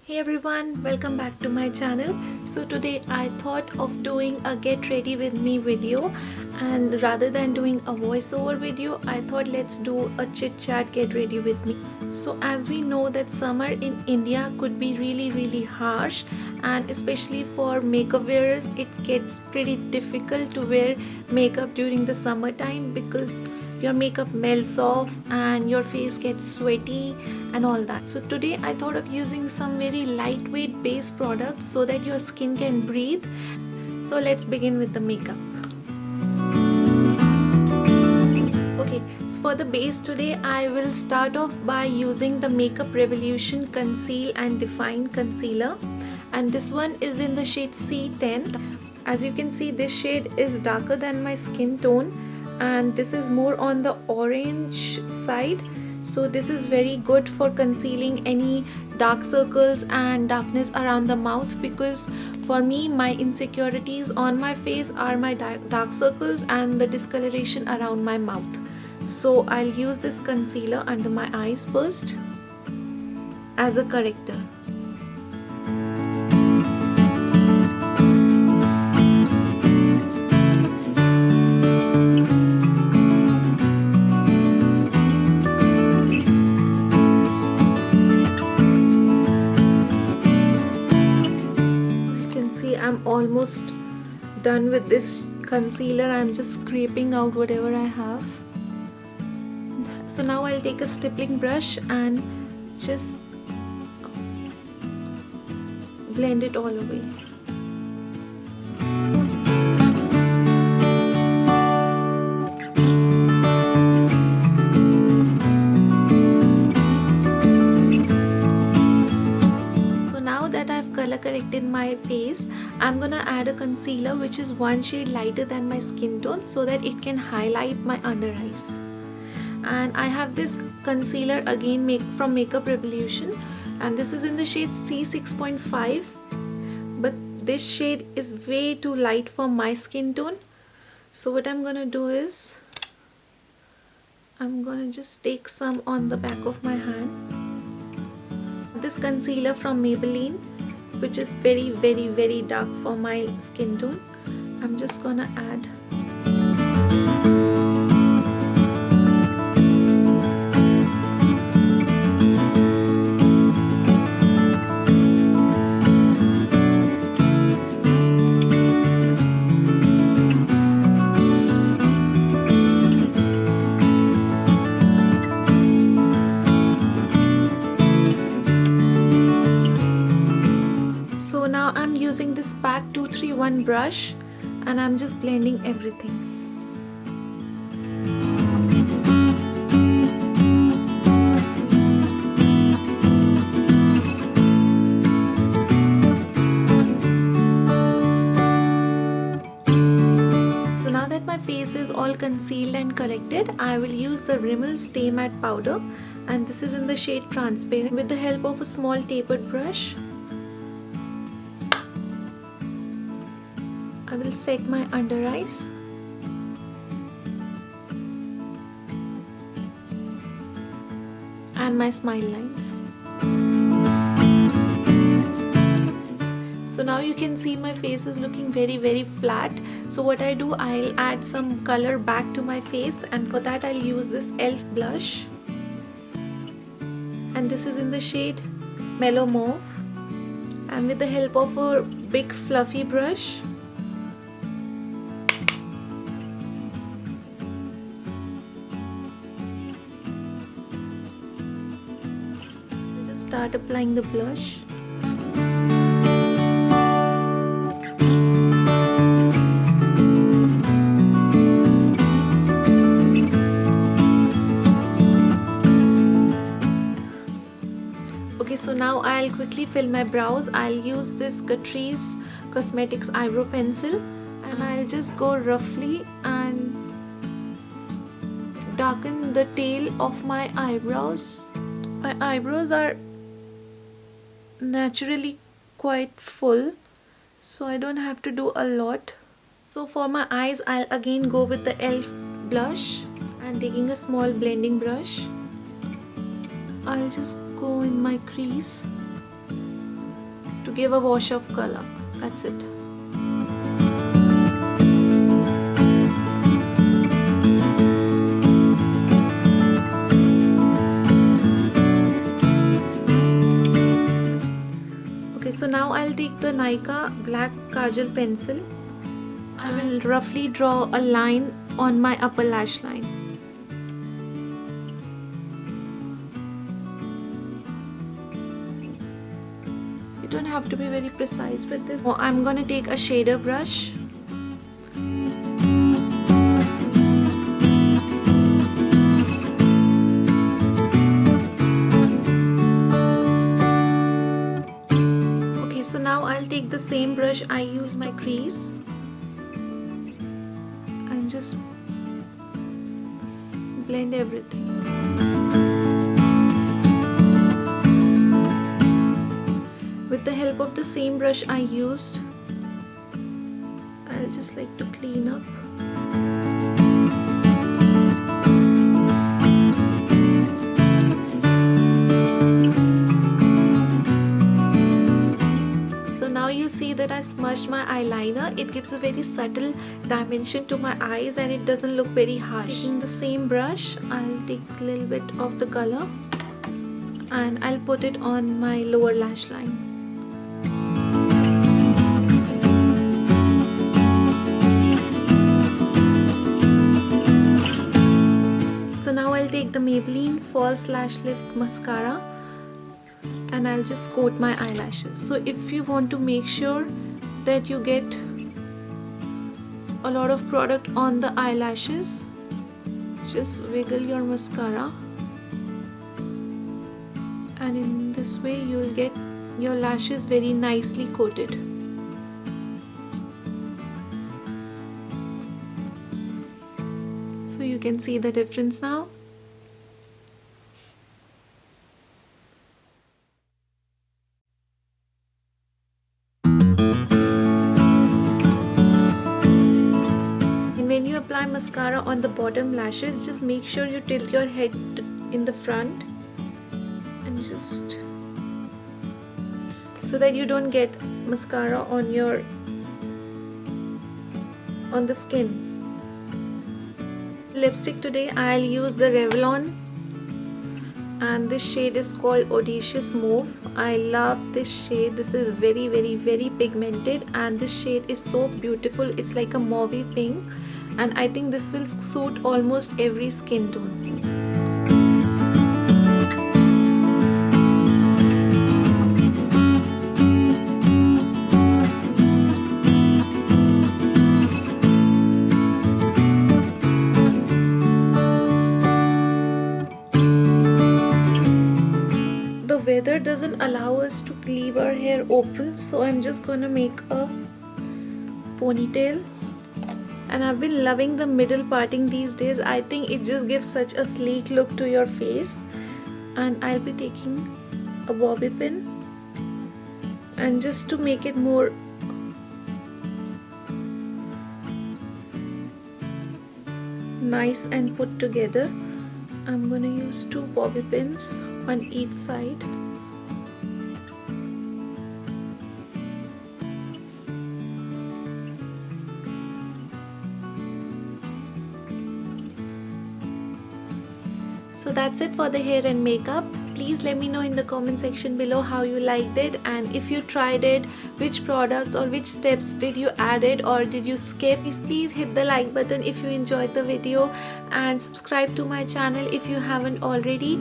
Hey everyone, welcome back to my channel. So today I thought of doing a get ready with me video, and rather than doing a voiceover video, I thought let's do a chit chat get ready with me. So as we know that summer in India could be really harsh, and especially for makeup wearers it gets pretty difficult to wear makeup during the summertime because your makeup melts off and your face gets sweaty and all that. So today I thought of using some very lightweight base products so that your skin can breathe. So let's begin with the makeup. Okay, so for the base today I will start off by using the Makeup Revolution Conceal and Define Concealer, and this one is in the shade C10. As you can see, this shade is darker than my skin tone and this is more on the orange side, so this is very good for concealing any dark circles and darkness around the mouth, because for me my insecurities on my face are my dark circles and the discoloration around my mouth. So I'll use this concealer under my eyes first as a corrector. I'm almost done with this concealer. I'm just scraping out whatever I have. So now I'll take a stippling brush and just blend it all away. Color corrected my face, I'm gonna add a concealer which is one shade lighter than my skin tone so that it can highlight my under eyes. And I have this concealer again from Makeup Revolution, and this is in the shade C6.5, but this shade is way too light for my skin tone. So what I'm gonna do is I'm gonna just take some on the back of my hand. This concealer from Maybelline, which is very dark for my skin tone, I'm just gonna add. Now I'm using this PAC 231 brush and I'm just blending everything. So now that my face is all concealed and corrected, I will use the Rimmel Stay Matte powder, and this is in the shade Transparent. With the help of a small tapered brush, I will set my under eyes. And my smile lines. So now you can see my face is looking very flat. So what I do, I'll add some color back to my face, and for that I'll use this e.l.f. blush. And this is in the shade Mellow Mauve. And with the help of a big fluffy brush, start applying the blush. Okay, so now I'll quickly fill my brows. I'll use this Catrice Cosmetics eyebrow pencil, and I'll just go roughly and darken the tail of my eyebrows. My eyebrows are naturally quite full, so I don't have to do a lot. So for my eyes, I'll again go with the e.l.f. blush, and taking a small blending brush, I'll just go in my crease to give a wash of color. That's it. Okay, so now I'll take the Nykaa black Kajal pencil. I will roughly draw a line on my upper lash line. You don't have to be very precise with this. I'm gonna take a shader brush. Okay, so now I'll take the same brush I used my crease and just blend everything. With the help of the same brush I used, I'll just like to clean up. So now you see that I smudged my eyeliner. It gives a very subtle dimension to my eyes and it doesn't look very harsh. Taking the same brush, I'll take a little bit of the color and I'll put it on my lower lash line. So now I'll take the Maybelline False Lash Lift Mascara and I'll just coat my eyelashes. So if you want to make sure that you get a lot of product on the eyelashes, just wiggle your mascara and in this way you'll get your lashes very nicely coated. So you can see the difference now. And when you apply mascara on the bottom lashes, just make sure you tilt your head in the front and just so that you don't get mascara on the skin. Lipstick today I'll use the REVLON and this shade is called Audacious Mauve. I love this shade. This is very pigmented and this shade is so beautiful. It's like a mauve pink and I think this will suit almost every skin tone. Weather doesn't allow us to leave our hair open, so I'm just gonna make a ponytail and I've been loving the middle parting these days. I think it just gives such a sleek look to your face. And I'll be taking a bobby pin and just to make it more nice and put together, I'm gonna use 2 bobby pins on each side. So that's it for the hair and makeup. Please let me know in the comment section below how you liked it and if you tried it, which products or which steps did you add it or did you skip. Please hit the like button if you enjoyed the video and subscribe to my channel if you haven't already.